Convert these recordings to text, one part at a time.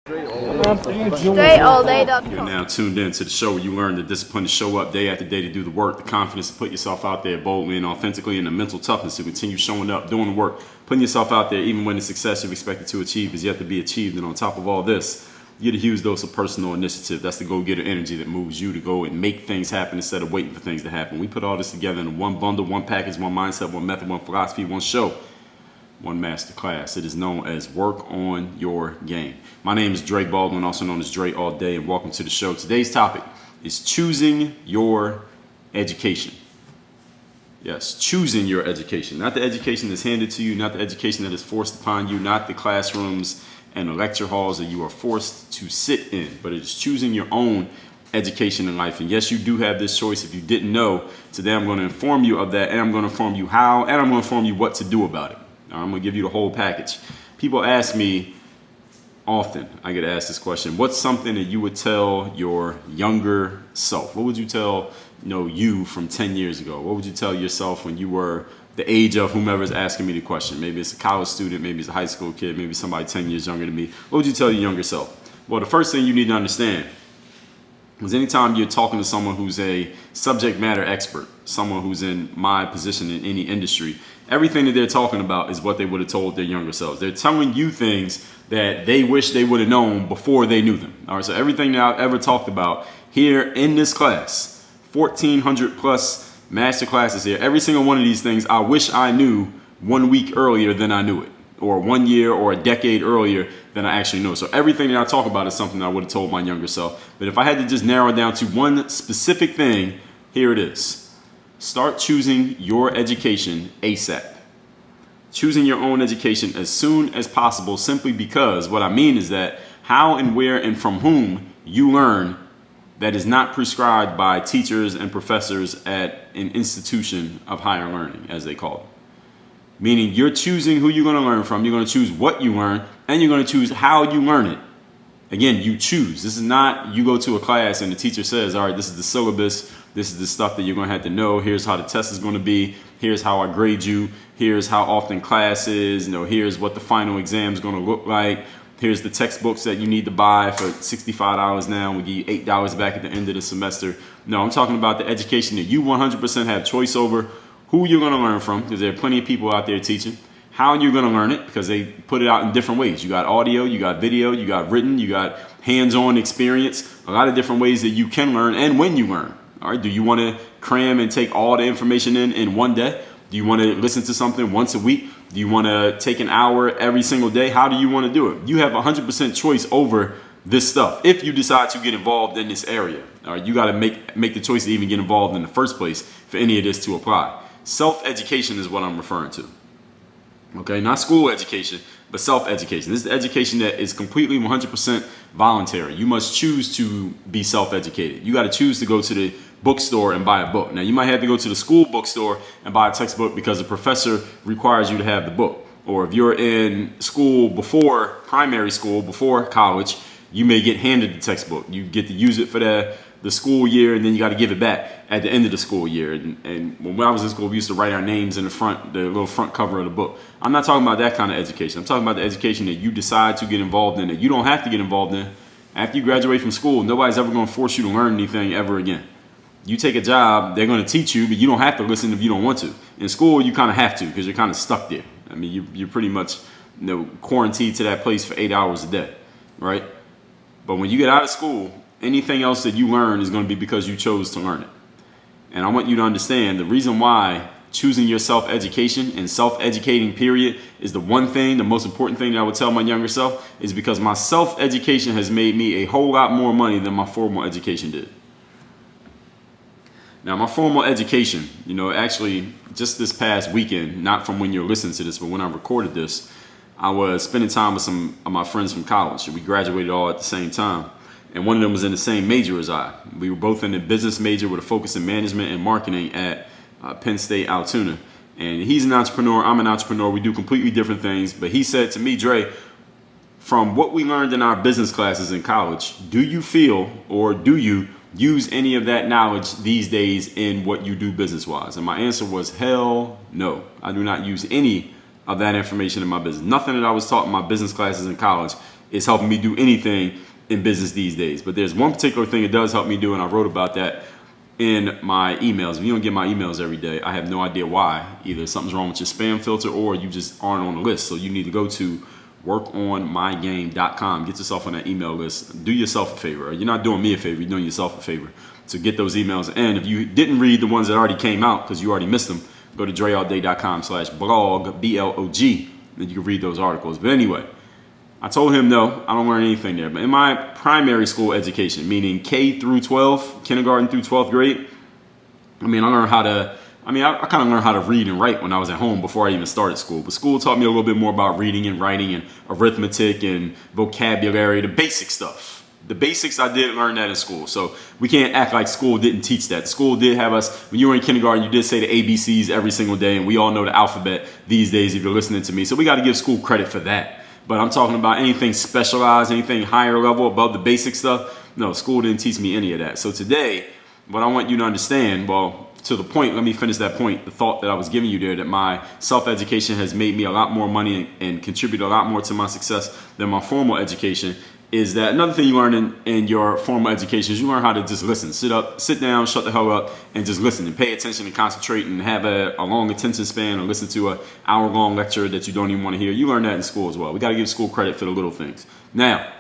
StrayAllDay.com. You're now tuned in to the show where you learn the discipline to show up day after day to do the work, the confidence to put yourself out there boldly and authentically, and the mental toughness to continue showing up, doing the work, putting yourself out there even when the success you've expected to achieve is yet to be achieved. And on top of all this, you get a huge dose of personal initiative. That's the go-getter energy that moves you to go and make things happen instead of waiting for things to happen. We put all this together in one bundle, one package, one mindset, one method, one philosophy, one show, one master class. It is known as Work on Your Game. My name is Dre Baldwin, also known as Dre All Day, and welcome to the show. Today's topic is choosing your education. Yes, choosing your education. Not the education that's handed to you, not the education that is forced upon you, not the classrooms and the lecture halls that you are forced to sit in, but it is choosing your own education in life. And yes, you do have this choice. If you didn't know, today I'm going to inform you of that, and I'm going to inform you how, and I'm going to inform you what to do about it. I'm going to give you the whole package. People ask me often, I get asked this question, what's something that you would tell your younger self? What would you tell you from 10 years ago? What would you tell yourself when you were the age of whomever is asking me the question? Maybe it's a college student, maybe it's a high school kid, maybe somebody 10 years younger than me. What would you tell your younger self? Well, the first thing you need to understand is anytime you're talking to someone who's a subject matter expert, someone who's in my position in any industry, everything that they're talking about is what they would have told their younger selves. They're telling you things that they wish they would have known before they knew them. All right, so everything that I've ever talked about here in this class, 1,400 plus master classes here, every single one of these things I wish I knew 1 week earlier than I knew it, or 1 year or a decade earlier than I actually know. So everything that I talk about is something I would have told my younger self. But if I had to just narrow it down to one specific thing, here it is. Start choosing your education ASAP. Choosing your own education as soon as possible, simply because what I mean is that how and where and from whom you learn that is not prescribed by teachers and professors at an institution of higher learning, as they call it. Meaning you're choosing who you're going to learn from, you're going to choose what you learn, and you're going to choose how you learn it. Again, you choose. This is not you go to a class and the teacher says, all right, this is the syllabus, this is the stuff that you're going to have to know, here's how the test is going to be, here's how I grade you, here's how often class is, here's what the final exam is going to look like, here's the textbooks that you need to buy for $65 now, and we give you $8 back at the end of the semester. No, I'm talking about the education that you 100% have choice over, who you're going to learn from, because there are plenty of people out there teaching, how you're going to learn it, because they put it out in different ways. You got audio, you got video, you got written, you got hands-on experience, a lot of different ways that you can learn and when you learn. All right, do you want to cram and take all the information in one day? Do you want to listen to something once a week? Do you want to take an hour every single day? How do you want to do it? You have 100% choice over this stuff if you decide to get involved in this area. All right, you got to make the choice to even get involved in the first place for any of this to apply. Self-education is what I'm referring to. Okay, not school education, but self-education. This is the education that is completely 100% voluntary. You must choose to be self-educated. You got to choose to go to the bookstore and buy a book. Now, you might have to go to the school bookstore and buy a textbook because the professor requires you to have the book. Or if you're in school before primary school, before college, you may get handed the textbook. You get to use it for the school year, and then you got to give it back at the end of the school year. And when I was in school, we used to write our names in the little front cover of the book. I'm not talking about that kind of education. I'm talking about the education that you decide to get involved in, that you don't have to get involved in. After you graduate from school, nobody's ever going to force you to learn anything ever again. You take a job, they're going to teach you, but you don't have to listen if you don't want to. In school, you kind of have to because you're kind of stuck there. I mean, you're pretty much quarantined to that place for 8 hours a day, right? But when you get out of school, anything else that you learn is going to be because you chose to learn it. And I want you to understand the reason why choosing your self-education and self-educating period is the one thing, the most important thing that I would tell my younger self, is because my self-education has made me a whole lot more money than my formal education did. Now, my formal education, actually just this past weekend, not from when you're listening to this, but when I recorded this, I was spending time with some of my friends from college. We graduated all at the same time. And one of them was in the same major as I. We were both in the business major with a focus in management and marketing at Penn State Altoona. And he's an entrepreneur, I'm an entrepreneur. We do completely different things. But he said to me, Dre, from what we learned in our business classes in college, do you feel or do you use any of that knowledge these days in what you do business-wise? And my answer was, hell no. I do not use any of that information in my business. Nothing that I was taught in my business classes in college is helping me do anything in business these days. But there's one particular thing it does help me do, and I wrote about that in my emails. If you don't get my emails every day, I have no idea why. Either something's wrong with your spam filter or you just aren't on the list. So you need to go to workonmygame.com. Get yourself on that email list. Do yourself a favor. You're not doing me a favor. You're doing yourself a favor. So get those emails. And if you didn't read the ones that already came out because you already missed them, go to dreallday.com/blog, B-L-O-G, and you can read those articles. But anyway, I told him, no, I don't learn anything there. But in my primary school education, meaning K through 12, kindergarten through 12th grade, I kind of learned how to read and write when I was at home before I even started school. But school taught me a little bit more about reading and writing and arithmetic and vocabulary, the basic stuff. The basics, I did learn that in school. So we can't act like school didn't teach that. School did have us, when you were in kindergarten, you did say the ABCs every single day, and we all know the alphabet these days if you're listening to me. So we got to give school credit for that. But I'm talking about anything specialized, anything higher level above the basic stuff. No, school didn't teach me any of that. So today, what I want you to understand, well, to the point, let me finish that point, the thought that I was giving you there, that my self-education has made me a lot more money and contributed a lot more to my success than my formal education, is that another thing you learn in your formal education is you learn how to just listen. Sit down, shut the hell up, and just listen and pay attention and concentrate and have a long attention span and listen to an hour-long lecture that you don't even want to hear. You learn that in school as well. We got to give school credit for the little things. Now,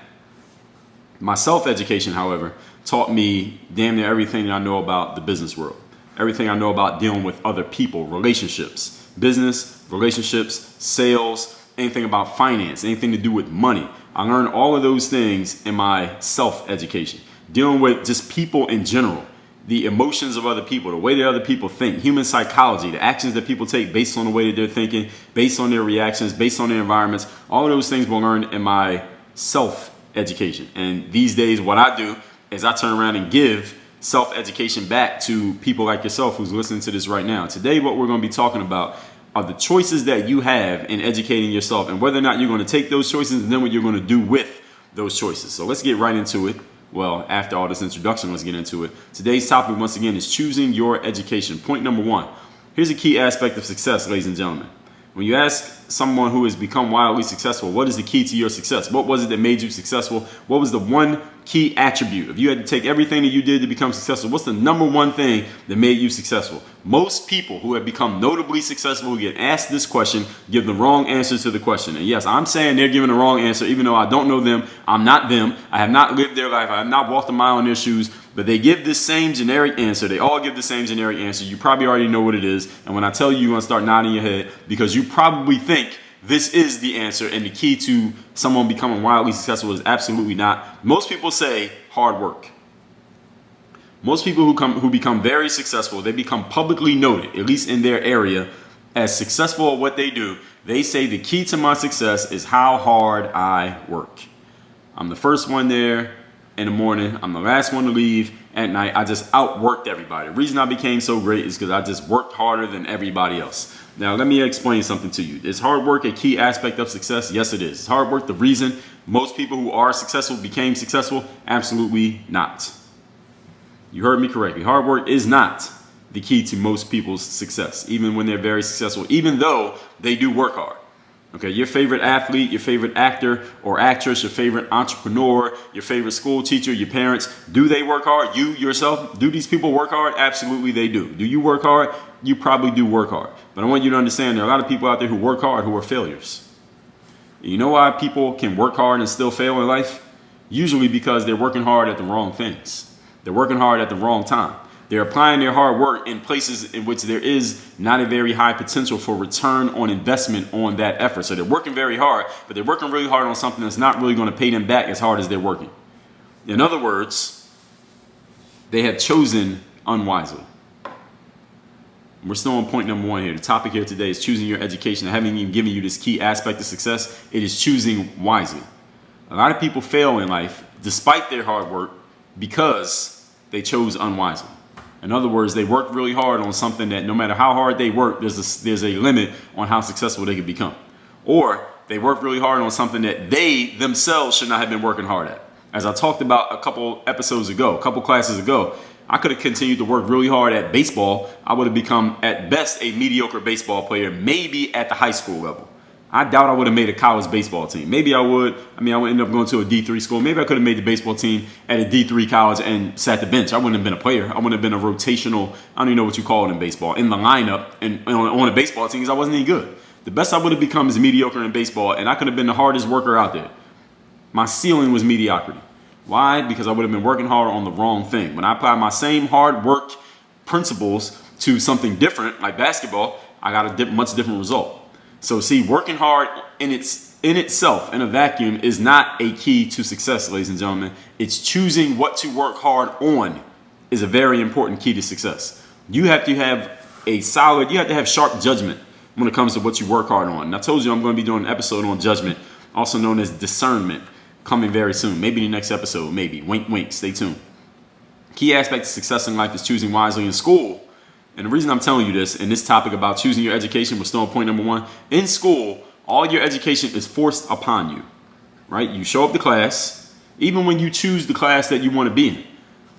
my self-education, however, taught me damn near everything that I know about the business world. Everything I know about dealing with other people, relationships, business, relationships, sales, anything about finance, anything to do with money. I learned all of those things in my self-education. Dealing with just people in general, the emotions of other people, the way that other people think, human psychology, the actions that people take based on the way that they're thinking, based on their reactions, based on their environments. All of those things were learned in my self-education. And these days, what I do is I turn around and give self-education back to people like yourself who's listening to this right now. Today, what we're going to be talking about are the choices that you have in educating yourself and whether or not you're going to take those choices and then what you're going to do with those choices. So let's get right into it. Well, after all this introduction, let's get into it. Today's topic, once again, is choosing your education. Point number one. Here's a key aspect of success, ladies and gentlemen. When you ask someone who has become wildly successful, what is the key to your success? What was it that made you successful? What was the one key attribute? If you had to take everything that you did to become successful, what's the number one thing that made you successful? Most people who have become notably successful who get asked this question give the wrong answer to the question. And yes, I'm saying they're giving the wrong answer, even though I don't know them. I'm not them. I have not lived their life. I have not walked a mile in their shoes. But they give this same generic answer. They all give the same generic answer. You probably already know what it is. And when I tell you, you're going to start nodding your head because you probably think this is the answer. And the key to someone becoming wildly successful is absolutely not. Most people say hard work. Most people who become very successful, they become publicly noted, at least in their area, as successful at what they do. They say the key to my success is how hard I work. I'm the first one there in the morning. I'm the last one to leave at night. I just outworked everybody. The reason I became so great is because I just worked harder than everybody else. Now, let me explain something to you. Is hard work a key aspect of success? Yes, it is. Is hard work the reason most people who are successful became successful? Absolutely not. You heard me correctly. Hard work is not the key to most people's success, even when they're very successful, even though they do work hard. Okay, your favorite athlete, your favorite actor or actress, your favorite entrepreneur, your favorite school teacher, your parents, do they work hard? You yourself, do these people work hard? Absolutely they do. Do you work hard? You probably do work hard. But I want you to understand there are a lot of people out there who work hard who are failures. You know why people can work hard and still fail in life? Usually because they're working hard at the wrong things. They're working hard at the wrong time. They're applying their hard work in places in which there is not a very high potential for return on investment on that effort. So they're working very hard, but they're working really hard on something that's not really going to pay them back as hard as they're working. In other words, they have chosen unwisely. We're still on point number one here. The topic here today is choosing your education. I haven't even given you this key aspect of success. It is choosing wisely. A lot of people fail in life despite their hard work because they chose unwisely. In other words, they worked really hard on something that no matter how hard they work, there's a limit on how successful they can become. Or they worked really hard on something that they themselves should not have been working hard at. As I talked about a couple episodes ago, a couple classes ago, I could have continued to work really hard at baseball. I would have become, at best, a mediocre baseball player, maybe at the high school level. I doubt I would have made a college baseball team. Maybe I would. I mean, I would end up going to a D3 school. Maybe I could have made the baseball team at a D3 college and sat the bench. I wouldn't have been a player. I wouldn't have been a rotational, I don't even know what you call it in baseball, in the lineup and on a baseball team because I wasn't any good. The best I would have become is mediocre in baseball, and I could have been the hardest worker out there. My ceiling was mediocrity. Why? Because I would have been working hard on the wrong thing. When I apply my same hard work principles to something different, like basketball, I got a much different result. So see, working hard in itself, in a vacuum, is not a key to success, ladies and gentlemen. It's choosing what to work hard on is a very important key to success. You have to have you have to have sharp judgment when it comes to what you work hard on. And I told you I'm going to be doing an episode on judgment, also known as discernment, coming very soon. Maybe the next episode, maybe. Wink, wink, stay tuned. Key aspect of success in life is choosing wisely in school. And the reason I'm telling you this, and this topic about choosing your education was still on point number 1. In school, all your education is forced upon you, right? You show up to class, even when you choose the class that you want to be in.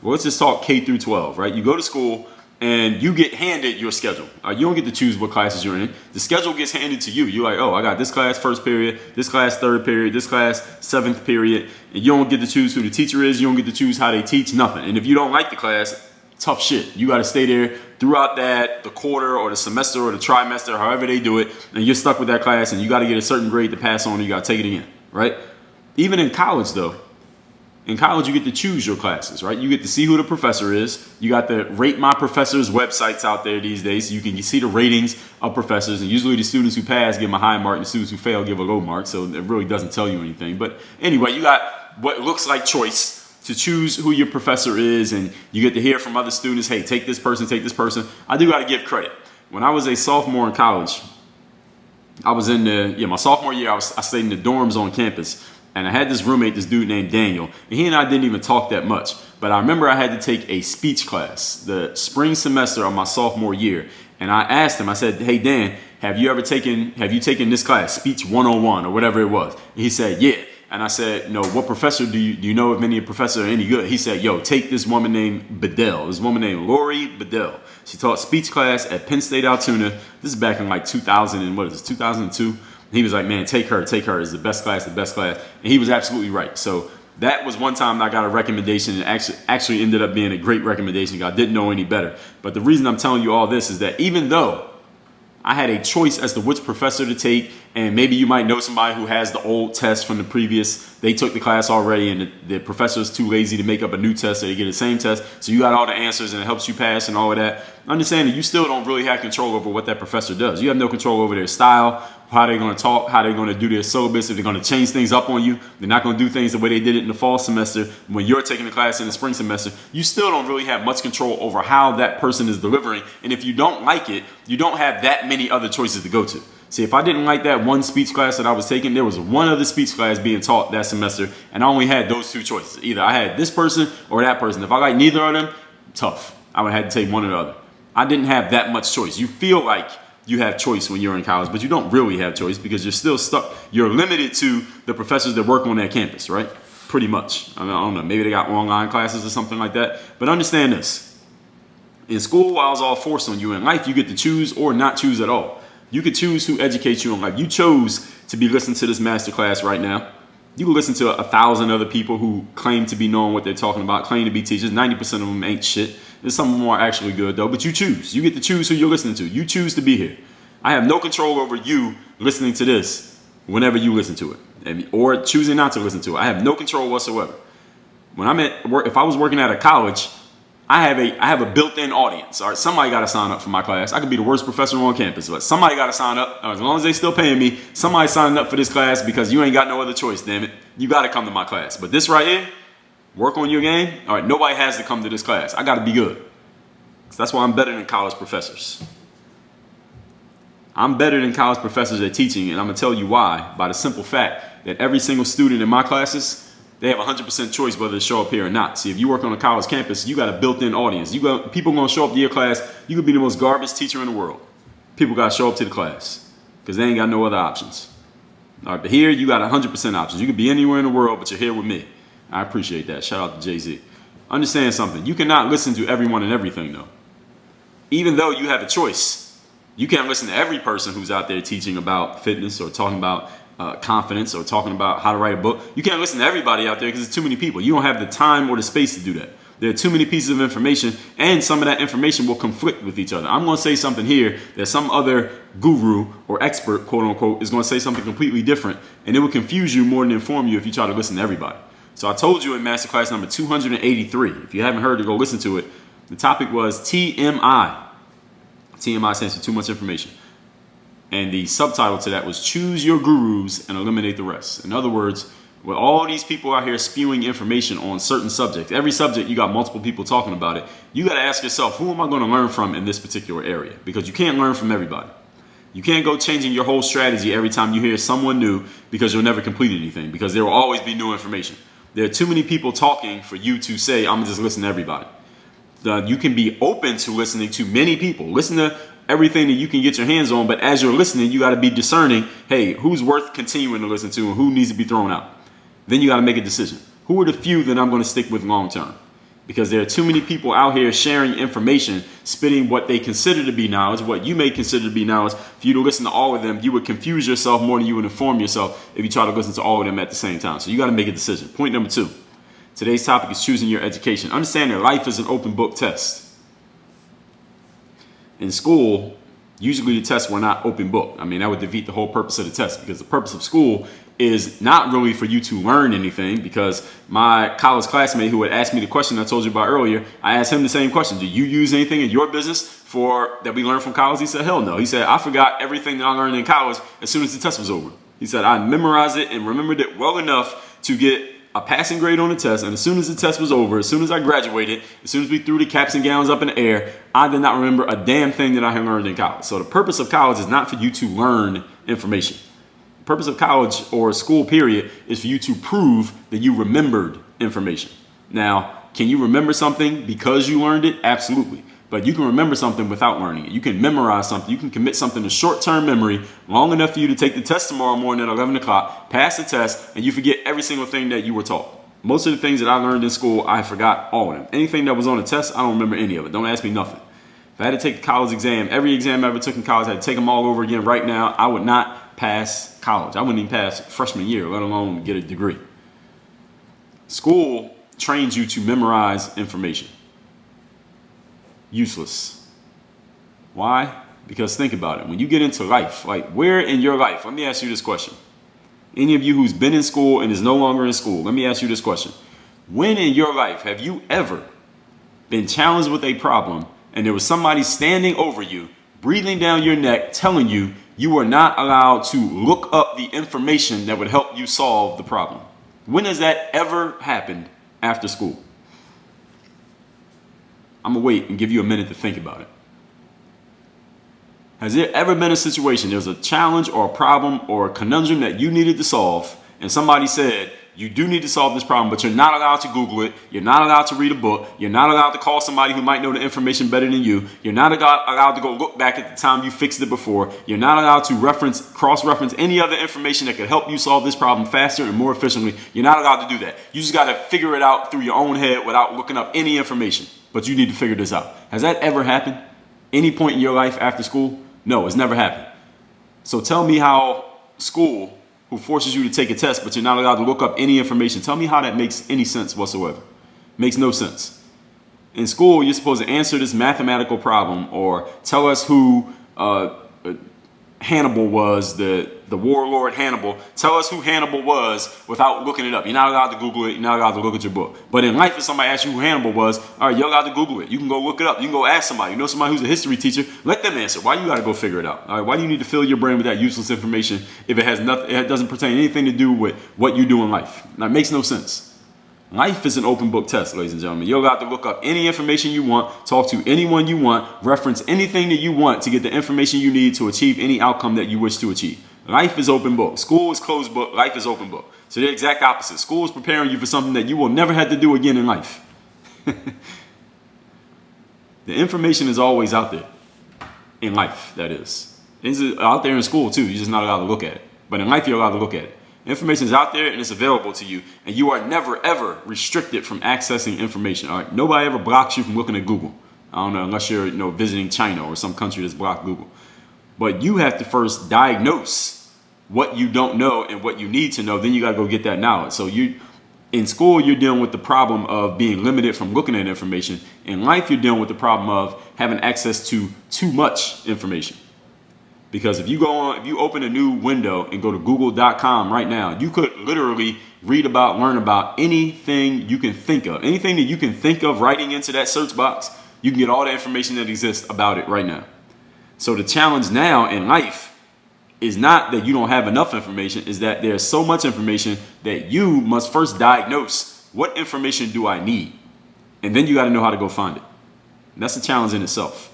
Well, let's just talk K through 12, right? You go to school and you get handed your schedule. You don't get to choose what classes you're in. The schedule gets handed to you. You're like, oh, I got this class first period, this class third period, this class seventh period. And you don't get to choose who the teacher is. You don't get to choose how they teach, nothing. And if you don't like the class, tough shit. You got to stay there throughout the quarter or the semester or the trimester, however they do it, and you're stuck with that class and you got to get a certain grade to pass on and you got to take it again, right? Even in college, though, in college you get to choose your classes, right? You get to see who the professor is. You got the Rate My Professors websites out there these days, so you can see the ratings of professors, and usually the students who pass give them a high mark and the students who fail give a low mark, so it really doesn't tell you anything. But anyway, you got what looks like choice to choose who your professor is, and you get to hear from other students, hey, take this person, take this person. I do got to give credit. When I was a sophomore in college, I was in my sophomore year, I stayed in the dorms on campus, and I had this roommate, this dude named Daniel, and he and I didn't even talk that much. But I remember I had to take a speech class the spring semester of my sophomore year, and I asked him, I said, hey, Dan, have you taken this class, Speech 101 or whatever it was? And he said, yeah. And I said, no, what professor do you know if any professor are any good? He said, yo, take this woman named Bedell. This woman named Lori Bedell. She taught speech class at Penn State Altoona. This is back in like 2002. He was like, man, take her. It's the best class. And he was absolutely right. So that was one time I got a recommendation, and actually ended up being a great recommendation. I didn't know any better. But the reason I'm telling you all this is that even though I had a choice as to which professor to take, and maybe you might know somebody who has the old test from the previous, they took the class already and the professor is too lazy to make up a new test, so they get the same test, so you got all the answers and it helps you pass and all of that. Understand that you still don't really have control over what that professor does. You have no control over their style, how they're going to talk, how they're going to do their syllabus, if they're going to change things up on you. They're not going to do things the way they did it in the fall semester when you're taking the class in the spring semester. You still don't really have much control over how that person is delivering, and if you don't like it, you don't have that many other choices to go to. See, if I didn't like that one speech class that I was taking, there was one other speech class being taught that semester, and I only had those two choices. Either I had this person or that person. If I liked neither of them, tough. I would have had to take one or the other. I didn't have that much choice. You feel like you have choice when you're in college, but you don't really have choice because you're still stuck. You're limited to the professors that work on that campus, right? Pretty much. I mean, I don't know. Maybe they got online classes or something like that. But understand this. In school, while it's all forced on you, in life, you get to choose or not choose at all. You could choose who educates you in life. You chose to be listening to this master class right now. You can listen to 1,000 other people who claim to be knowing what they're talking about, claim to be teachers. 90% of them ain't shit. There's some of them are actually good, though. But you choose. You get to choose who you're listening to. You choose to be here. I have no control over you listening to this whenever you listen to it, or choosing not to listen to it. I have no control whatsoever. When I'm at work, if I was working at a college, I have a built-in audience. All right, somebody got to sign up for my class. I could be the worst professor on campus, but somebody got to sign up. As long as they still paying me, somebody signing up for this class because you ain't got no other choice, damn it. You got to come to my class. But this right here, work on your game. All right, nobody has to come to this class. I got to be good. So that's why I'm better than college professors. I'm better than college professors at teaching, and I'm going to tell you why by the simple fact that every single student in my classes, they have 100% choice whether to show up here or not. See, if you work on a college campus, you got a built-in audience. People going to show up to your class. You could be the most garbage teacher in the world. People got to show up to the class because they ain't got no other options. All right, but here you got 100% options. You could be anywhere in the world, but you're here with me. I appreciate that. Shout out to Jay-Z. Understand something. You cannot listen to everyone and everything, though. Even though you have a choice, You can't listen to every person who's out there teaching about fitness or talking about confidence or talking about how to write a book. You can't listen to everybody out there because there's too many people. You don't have the time or the space to do that. There are too many pieces of information, and some of that information will conflict with each other. I'm going to say something here that some other guru or expert, quote unquote, is going to say something completely different, and it will confuse you more than inform you if you try to listen to everybody. So I told you in masterclass number 283, if you haven't heard it, go listen to it. The topic was TMI. TMI stands for too much information. And the subtitle to that was choose your gurus and eliminate the rest. In other words, with all these people out here spewing information on certain subjects, every subject you got multiple people talking about it, you got to ask yourself, who am I going to learn from in this particular area? Because you can't learn from everybody. You can't go changing your whole strategy every time you hear someone new, because you'll never complete anything, because there will always be new information. There are too many people talking for you to say, I'm going to just listen to everybody. You can be open to listening to many people. Listen to everything that you can get your hands on, but as you're listening, you got to be discerning, hey, who's worth continuing to listen to and who needs to be thrown out. Then you got to make a decision. Who are the few that I'm going to stick with long term? Because there are too many people out here sharing information, spitting what they consider to be knowledge, what you may consider to be knowledge. For you to listen to all of them, you would confuse yourself more than you would inform yourself if you try to listen to all of them at the same time. So you got to make a decision. Point number 2. Today's topic is choosing your education. Understand that life is an open book test. In school, usually the tests were not open book. I mean, that would defeat the whole purpose of the test, because the purpose of school is not really for you to learn anything. Because my college classmate who had asked me the question I told you about earlier, I asked him the same question. Do you use anything in your business that we learned from college? He said, hell no. He said, I forgot everything that I learned in college as soon as the test was over. He said, I memorized it and remembered it well enough to get a passing grade on the test, and as soon as the test was over, as soon as I graduated, as soon as we threw the caps and gowns up in the air, I did not remember a damn thing that I had learned in college. So the purpose of college is not for you to learn information. The purpose of college or school period is for you to prove that you remembered information. Now, can you remember something because you learned it? Absolutely. But you can remember something without learning it. You can memorize something. You can commit something to short-term memory long enough for you to take the test tomorrow morning at 11 o'clock, pass the test, and you forget every single thing that you were taught. Most of the things that I learned in school, I forgot all of them. Anything that was on the test, I don't remember any of it. Don't ask me nothing. If I had to take a college exam, every exam I ever took in college, I had to take them all over again right now, I would not pass college. I wouldn't even pass freshman year, let alone get a degree. School trains you to memorize information. Useless. Why? Because think about it. When you get into life, like where in your life, let me ask you this question. Any of you who's been in school and is no longer in school, let me ask you this question. When in your life have you ever been challenged with a problem and there was somebody standing over you, breathing down your neck, telling you you are not allowed to look up the information that would help you solve the problem? When has that ever happened after school? I'm going to wait and give you a minute to think about it. Has there ever been a situation, there's a challenge or a problem or a conundrum that you needed to solve, and somebody said, you do need to solve this problem, but you're not allowed to Google it, you're not allowed to read a book, you're not allowed to call somebody who might know the information better than you, you're not allowed to go look back at the time you fixed it before, you're not allowed to cross-reference any other information that could help you solve this problem faster and more efficiently. You're not allowed to do that. You just got to figure it out through your own head without looking up any information. But you need to figure this out. Has that ever happened? Any point in your life after school? No, it's never happened. So tell me how school, who forces you to take a test, but you're not allowed to look up any information, tell me how that makes any sense whatsoever. Makes no sense. In school, you're supposed to answer this mathematical problem or tell us who Hannibal was, the warlord Hannibal. Tell us who Hannibal was without looking it up. You're not allowed to Google it. You're not allowed to look at your book. But in life, if somebody asks you who Hannibal was, all right, you're allowed to Google it. You can go look it up. You can go ask somebody. You know somebody who's a history teacher, let them answer. Why you got to go figure it out? All right, why do you need to fill your brain with that useless information if it has nothing? It doesn't pertain anything to do with what you do in life. That makes no sense. Life is an open book test, ladies and gentlemen. You're allowed to look up any information you want, talk to anyone you want, reference anything that you want to get the information you need to achieve any outcome that you wish to achieve. Life is open book. School is closed book. Life is open book. So they're the exact opposite. School is preparing you for something that you will never have to do again in life. The information is always out there. In life, that is. It's out there in school too. You're just not allowed to look at it. But in life, you're allowed to look at it. Information is out there and it's available to you, and you are never ever restricted from accessing information. All right, nobody ever blocks you from looking at Google. I don't know, unless you're visiting China or some country that's blocked Google. But you have to first diagnose what you don't know and what you need to know. Then you got to go get that knowledge. So in school, you're dealing with the problem of being limited from looking at information. In life, you're dealing with the problem of having access to too much information. Because if you open a new window and go to google.com right now, you could literally learn about anything you can think of. Anything that you can think of writing into that search box, you can get all the information that exists about it right now. So the challenge now in life is not that you don't have enough information, is that there's so much information that you must first diagnose what information do I need? And then you got to know how to go find it. And that's a challenge in itself.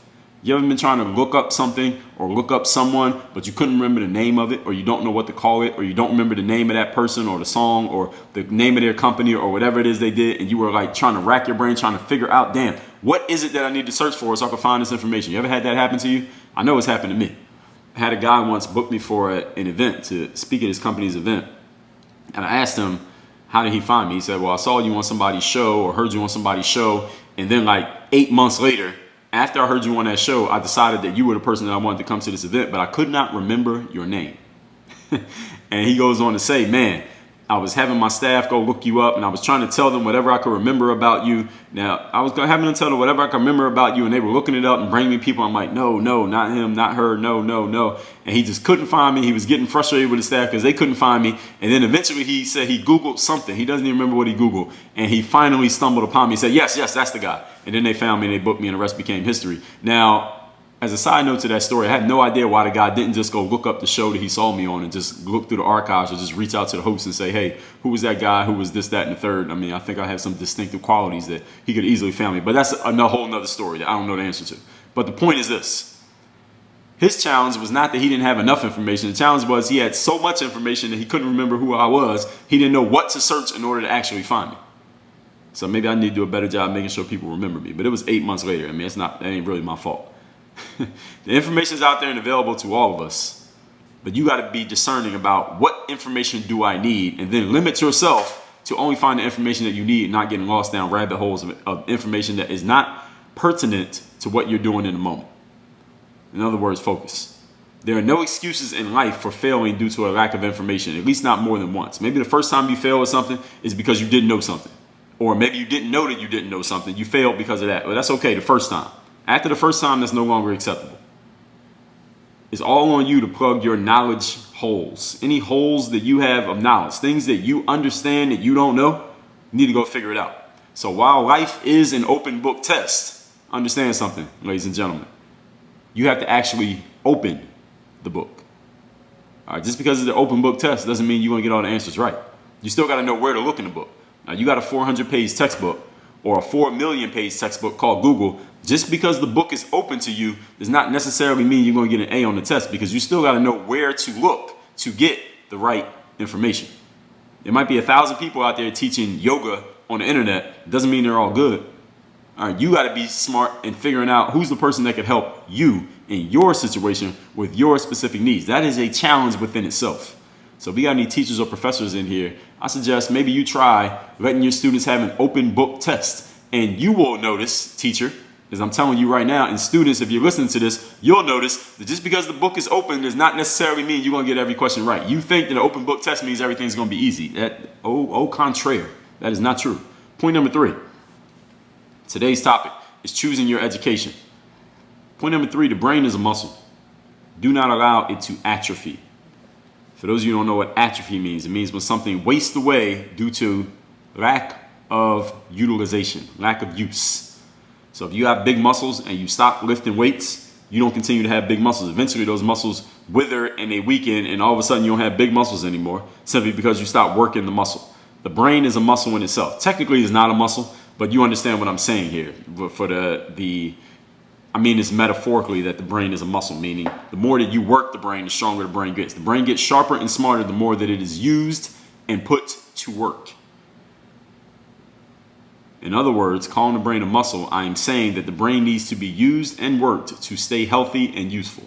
You ever been trying to look up something or look up someone, but you couldn't remember the name of it, or you don't know what to call it, or you don't remember the name of that person or the song or the name of their company or whatever it is they did, and you were like trying to rack your brain, trying to figure out, damn, what is it that I need to search for so I can find this information? You ever had that happen to you? I know it's happened to me. I had a guy once book me for an event to speak at his company's event. And I asked him, how did he find me? He said, well, I saw you on somebody's show or heard you on somebody's show. And then like 8 months later, after I heard you on that show, I decided that you were the person that I wanted to come to this event, but I could not remember your name. And he goes on to say, man, I was having my staff go look you up, and I was trying to tell them whatever I could remember about you. Now, I was having them tell them whatever I could remember about you, and they were looking it up and bringing me people. I'm like, no, not him, not her, no. And he just couldn't find me. He was getting frustrated with his staff because they couldn't find me. And then eventually he said he Googled something. He doesn't even remember what he Googled. And he finally stumbled upon me. He said, yes, that's the guy. And then they found me and they booked me, and the rest became history. Now, as a side note to that story, I had no idea why the guy didn't just go look up the show that he saw me on and just look through the archives or just reach out to the host and say, hey, who was that guy? Who was this, that, and the third? I mean, I think I have some distinctive qualities that he could easily find me. But that's a whole nother story that I don't know the answer to. But the point is this. His challenge was not that he didn't have enough information. The challenge was he had so much information that he couldn't remember who I was. He didn't know what to search in order to actually find me. So maybe I need to do a better job making sure people remember me. But it was 8 months later. I mean, that ain't really my fault. The information is out there and available to all of us, but you got to be discerning about what information do I need, and then limit yourself to only find the information that you need and not getting lost down rabbit holes of information that is not pertinent to what you're doing in the moment. In other words, focus. There are no excuses in life for failing due to a lack of information, at least not more than once. Maybe the first time you fail at something is because you didn't know something, or maybe you didn't know that you didn't know something. You failed because of that. But that's okay the first time. After the first time, that's no longer acceptable. It's all on you to plug your knowledge holes. Any holes that you have of knowledge, things that you understand that you don't know, you need to go figure it out. So while life is an open book test, understand something, ladies and gentlemen. You have to actually open the book. All right, just because it's an open book test doesn't mean you're going to get all the answers right. You still got to know where to look in the book. Now, you got a 400-page textbook or a 4 million page textbook called Google. Just because the book is open to you does not necessarily mean you're going to get an A on the test, because you still got to know where to look to get the right information. There might be 1,000 people out there teaching yoga on the internet. Doesn't mean they're all good. All right, you got to be smart in figuring out who's the person that could help you in your situation with your specific needs. That is a challenge within itself. So if you got any teachers or professors in here, I suggest maybe you try letting your students have an open book test, and you will notice, teacher, as I'm telling you right now, and students, if you're listening to this, you'll notice that just because the book is open does not necessarily mean you're going to get every question right. You think that an open book test means everything's going to be easy. Au contraire. That is not true. Point number 3. Today's topic is choosing your education. Point number 3, the brain is a muscle. Do not allow it to atrophy. For those of you who don't know what atrophy means, it means when something wastes away due to lack of utilization, lack of use. So if you have big muscles and you stop lifting weights, you don't continue to have big muscles. Eventually those muscles wither and they weaken, and all of a sudden you don't have big muscles anymore, simply because you stop working the muscle. The brain is a muscle in itself. Technically it's not a muscle, but you understand what I'm saying here. For I mean this metaphorically, that the brain is a muscle, meaning the more that you work the brain, the stronger the brain gets. The brain gets sharper and smarter the more that it is used and put to work. In other words, calling the brain a muscle, I am saying that the brain needs to be used and worked to stay healthy and useful.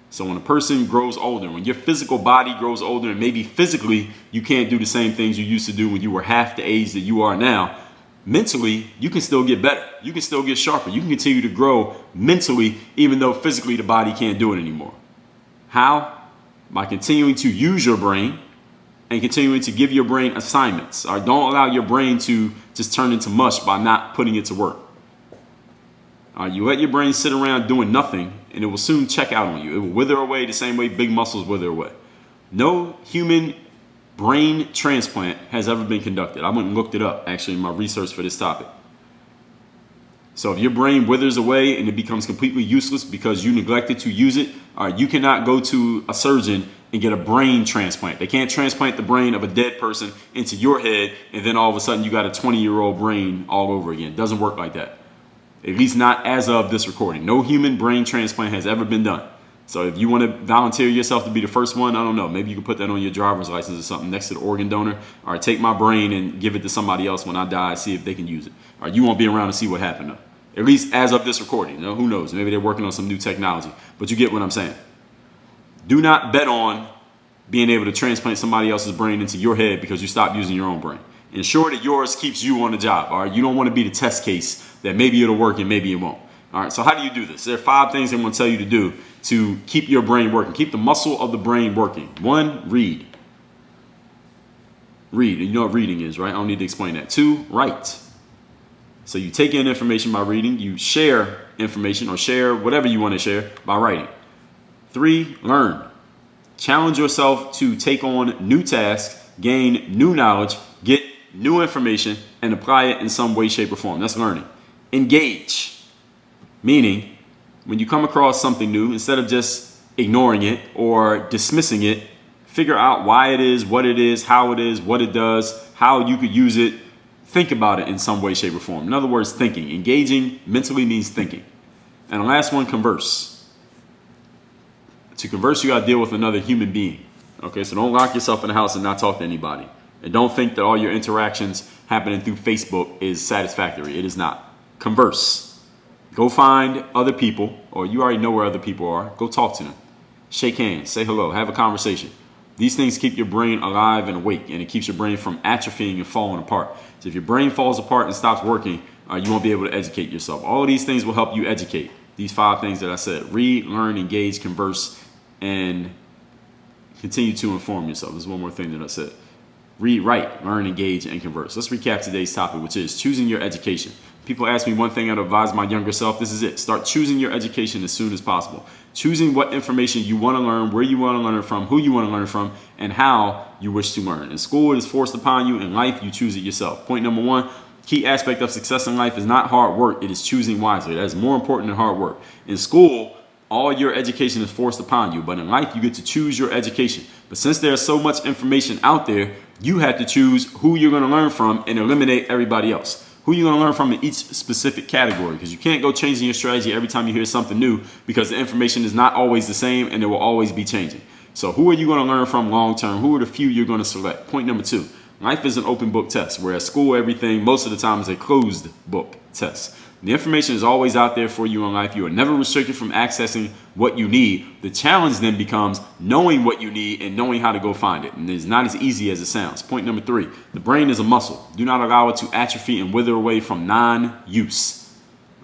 So when a person grows older, when your physical body grows older, and maybe physically you can't do the same things you used to do when you were half the age that you are now, mentally you can still get better. You can still get sharper. You can continue to grow mentally, even though physically the body can't do it anymore. How? By continuing to use your brain and continuing to give your brain assignments. All right? Don't allow your brain to just turn into mush by not putting it to work. All right? You let your brain sit around doing nothing, and it will soon check out on you. It will wither away the same way big muscles wither away. No human brain transplant has ever been conducted. I went and looked it up, actually, in my research for this topic. So if your brain withers away and it becomes completely useless because you neglected to use it, you cannot go to a surgeon and get a brain transplant. They can't transplant the brain of a dead person into your head and then all of a sudden you got a 20-year-old brain all over again. It doesn't work like that. At least not as of this recording. No human brain transplant has ever been done. So if you want to volunteer yourself to be the first one, I don't know. Maybe you can put that on your driver's license or something next to the organ donor. All right, take my brain and give it to somebody else when I die, see if they can use it. All right, you won't be around to see what happened though. At least as of this recording. You know, who knows? Maybe they're working on some new technology. But you get what I'm saying. Do not bet on being able to transplant somebody else's brain into your head because you stopped using your own brain. Ensure that yours keeps you on the job. All right, you don't want to be the test case that maybe it'll work and maybe it won't. All right, so how do you do this? There are 5 things I'm going to tell you to do to keep your brain working. Keep the muscle of the brain working. 1, read. Read. You know what reading is, right? I don't need to explain that. 2, write. So you take in information by reading. You share information or share whatever you want to share by writing. 3, learn. Challenge yourself to take on new tasks, gain new knowledge, get new information, and apply it in some way, shape, or form. That's learning. Engage. Meaning, when you come across something new, instead of just ignoring it or dismissing it, figure out why it is, what it is, how it is, what it does, how you could use it. Think about it in some way, shape, or form. In other words, thinking. Engaging mentally means thinking. And the last one, converse. To converse, you got to deal with another human being. Okay, so don't lock yourself in the house and not talk to anybody. And don't think that all your interactions happening through Facebook is satisfactory. It is not. Converse. Go find other people, or you already know where other people are. Go talk to them. Shake hands. Say hello. Have a conversation. These things keep your brain alive and awake, and it keeps your brain from atrophying and falling apart. So if your brain falls apart and stops working, you won't be able to educate yourself. All of these things will help you educate. These 5 things that I said. Read, learn, engage, converse, and continue to inform yourself. There's one more thing that I said. Read, write, learn, engage, and converse. Let's recap today's topic, which is choosing your education. People ask me one thing I'd advise my younger self. This is it. Start choosing your education as soon as possible. Choosing what information you want to learn, where you want to learn it from, who you want to learn it from, and how you wish to learn. In school, it is forced upon you. In life, you choose it yourself. Point number 1, key aspect of success in life is not hard work. It is choosing wisely. That is more important than hard work. In school, all your education is forced upon you. But in life, you get to choose your education. But since there's so much information out there, you have to choose who you're going to learn from and eliminate everybody else. Who you're going to learn from in each specific category, because you can't go changing your strategy every time you hear something new, because the information is not always the same and it will always be changing. So who are you going to learn from long term? Who are the few you're going to select? Point number 2, life is an open book test, whereas school, everything most of the time is a closed book test. The information is always out there for you in life. You are never restricted from accessing what you need. The challenge then becomes knowing what you need and knowing how to go find it. And it's not as easy as it sounds. Point number 3, the brain is a muscle. Do not allow it to atrophy and wither away from non-use.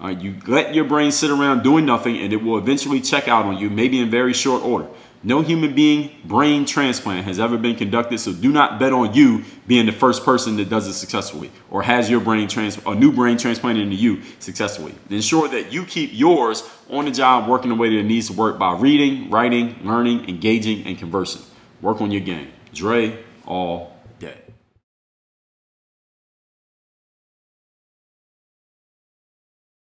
You let your brain sit around doing nothing and it will eventually check out on you, maybe in very short order. No human being brain transplant has ever been conducted, so do not bet on you being the first person that does it successfully or has your brain a new brain transplanted into you successfully. Ensure that you keep yours on the job working the way that it needs to work by reading, writing, learning, engaging, and conversing. Work on your game. Dre, all